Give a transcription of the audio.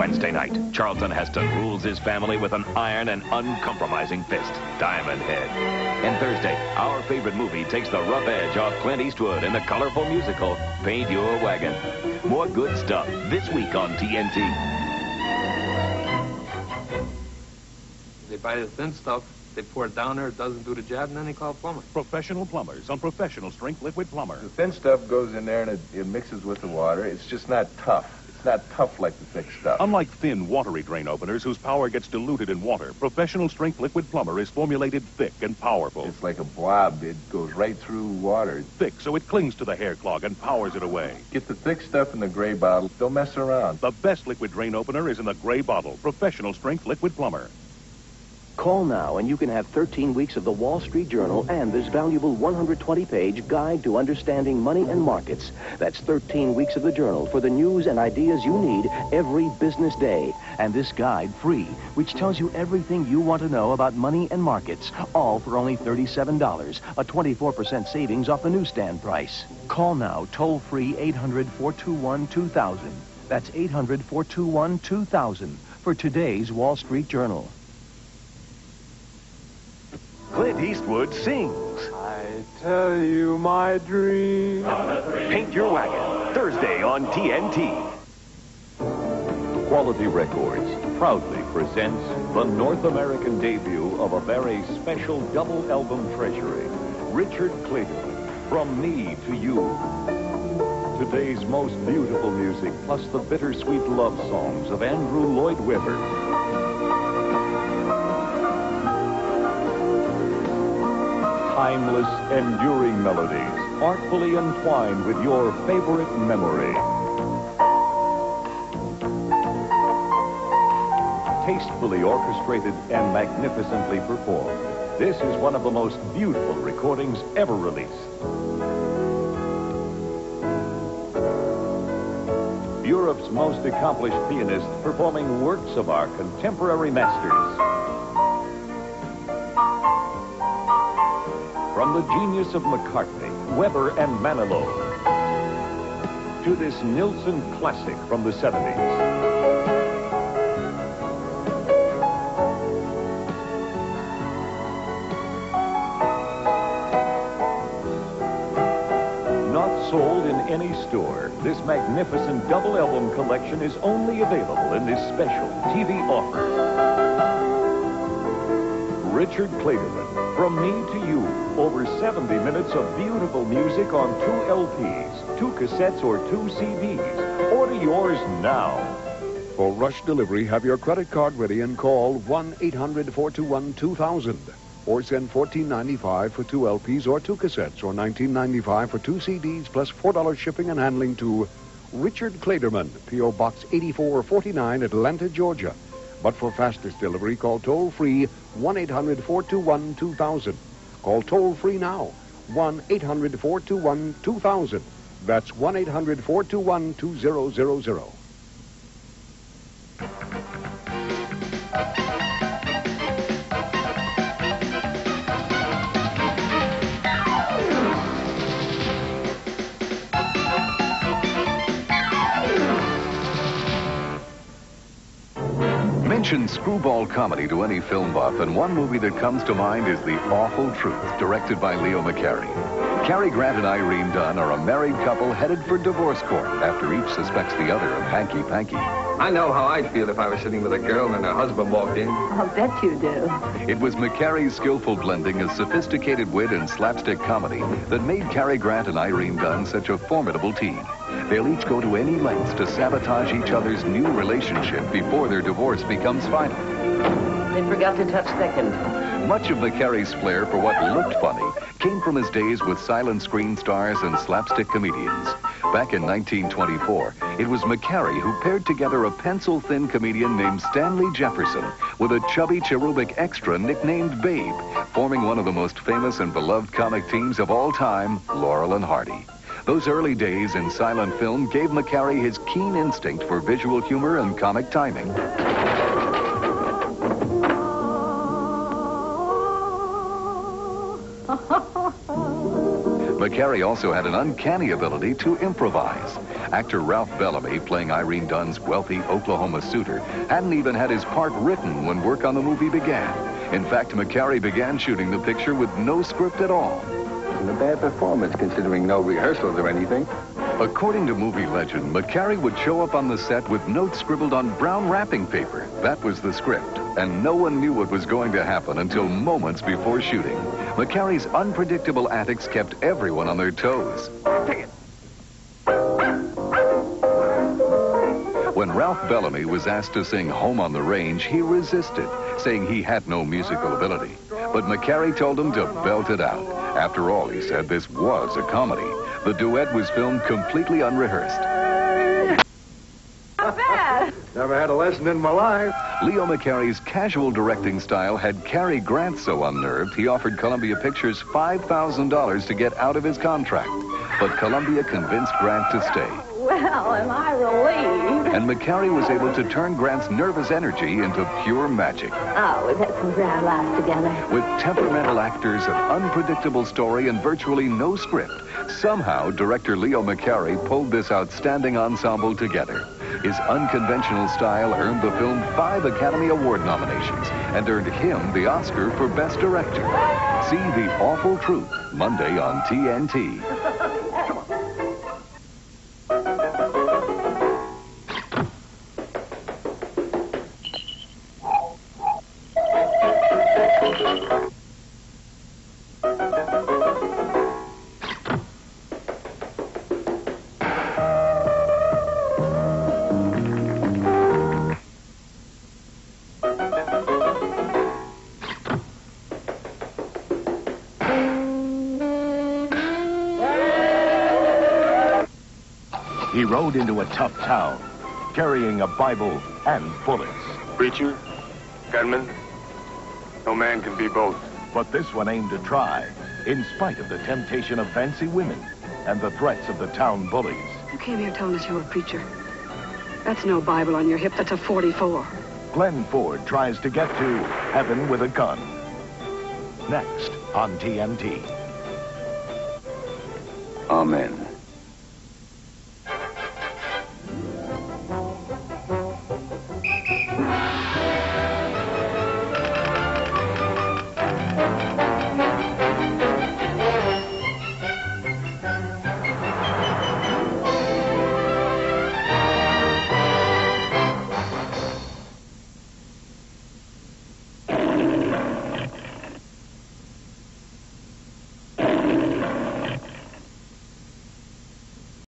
Wednesday night, Charlton Heston rules his family with an iron and uncompromising fist, Diamond Head. And Thursday, our favorite movie takes the rough edge off Clint Eastwood in the colorful musical, Paint Your Wagon. More good stuff this week on TNT. They buy the thin stuff, they pour it down there, it doesn't do the job, and then they call Plumr. Professional plumbers on professional strength liquid Plumr. The thin stuff goes in there and it mixes with the water. It's just not tough. It's not tough like the thick stuff. Unlike thin, watery drain openers whose power gets diluted in water, professional strength liquid Plumr is formulated thick and powerful. It's like a blob. It goes right through water. Thick, so it clings to the hair clog and powers it away. Get the thick stuff in the gray bottle. Don't mess around. The best liquid drain opener is in the gray bottle, professional strength liquid Plumr. Call now and you can have 13 weeks of the Wall Street Journal and this valuable 120-page guide to understanding money and markets. That's 13 weeks of the Journal for the news and ideas you need every business day. And this guide free, which tells you everything you want to know about money and markets, all for only $37, a 24% savings off the newsstand price. Call now, toll-free 800-421-2000. That's 800-421-2000 for today's Wall Street Journal. Clint Eastwood sings. I tell you my dream. Paint Your Wagon, Thursday on TNT. Quality Records proudly presents the North American debut of a very special double album treasury, Richard Clayderman, From Me to You. Today's most beautiful music, plus the bittersweet love songs of Andrew Lloyd Webber. Timeless, enduring melodies, artfully entwined with your favorite memory. Tastefully orchestrated and magnificently performed. This is one of the most beautiful recordings ever released. Europe's most accomplished pianist performing works of our contemporary masters. From the genius of McCartney, Webber, and Manilow, to this Nilsson classic from the 70s. Not sold in any store, this magnificent double album collection is only available in this special TV offer. Richard Clayderman, From Me to You. Over 70 minutes of beautiful music on 2 LPs, 2 cassettes, or 2 CDs. Order yours now. For rush delivery, have your credit card ready and call 1-800-421-2000. Or send $14.95 for 2 LPs or 2 cassettes, or $19.95 for 2 CDs, plus $4 shipping and handling to Richard Clayderman, P.O. Box 8449, Atlanta, Georgia. But for fastest delivery, call toll-free 1-800-421-2000. Call toll-free now, 1-800-421-2000. That's 1-800-421-2000. Mention screwball comedy to any film buff, and one movie that comes to mind is The Awful Truth, directed by Leo McCarey. Cary Grant and Irene Dunn are a married couple headed for divorce court after each suspects the other of hanky-panky. I know how I'd feel if I was sitting with a girl and her husband walked in. I'll bet you do. It was McCarey's skillful blending of sophisticated wit and slapstick comedy that made Cary Grant and Irene Dunn such a formidable team. They'll each go to any lengths to sabotage each other's new relationship before their divorce becomes final. They forgot to touch second. Much of McCarey's flair for what looked funny came from his days with silent screen stars and slapstick comedians. Back in 1924, it was McCarey who paired together a pencil-thin comedian named Stanley Jefferson with a chubby cherubic extra nicknamed Babe, forming one of the most famous and beloved comic teams of all time, Laurel and Hardy. Those early days in silent film gave McCarey his keen instinct for visual humor and comic timing. McCarey also had an uncanny ability to improvise. Actor Ralph Bellamy, playing Irene Dunn's wealthy Oklahoma suitor, hadn't even had his part written when work on the movie began. In fact, McCary began shooting the picture with no script at all. A bad performance, considering no rehearsals or anything. According to movie legend, McCary would show up on the set with notes scribbled on brown wrapping paper. That was the script, and no one knew what was going to happen until moments before shooting. McCary's unpredictable antics kept everyone on their toes. When Ralph Bellamy was asked to sing Home on the Range, he resisted, saying he had no musical ability. But McCary told him to belt it out. After all, he said, this was a comedy. The duet was filmed completely unrehearsed. Not bad. Never had a lesson in my life. Leo McCary's casual directing style had Cary Grant so unnerved, he offered Columbia Pictures $5,000 to get out of his contract. But Columbia convinced Grant to stay. Well, am I relieved? And McCary was able to turn Grant's nervous energy into pure magic. Oh, we've had some grand laughs together. With temperamental actors, an unpredictable story, and virtually no script, somehow director Leo McCary pulled this outstanding ensemble together. His unconventional style earned the film 5 Academy Award nominations and earned him the Oscar for Best Director. See The Awful Truth, Monday on TNT. He rode into a tough town, carrying a Bible and bullets. Preacher, gunman, no man can be both. But this one aimed to try, in spite of the temptation of fancy women and the threats of the town bullies. You came here telling us you were a preacher. That's no Bible on your hip, that's a 44. Glenn Ford tries to get to heaven with a gun. Next on TNT. Amen.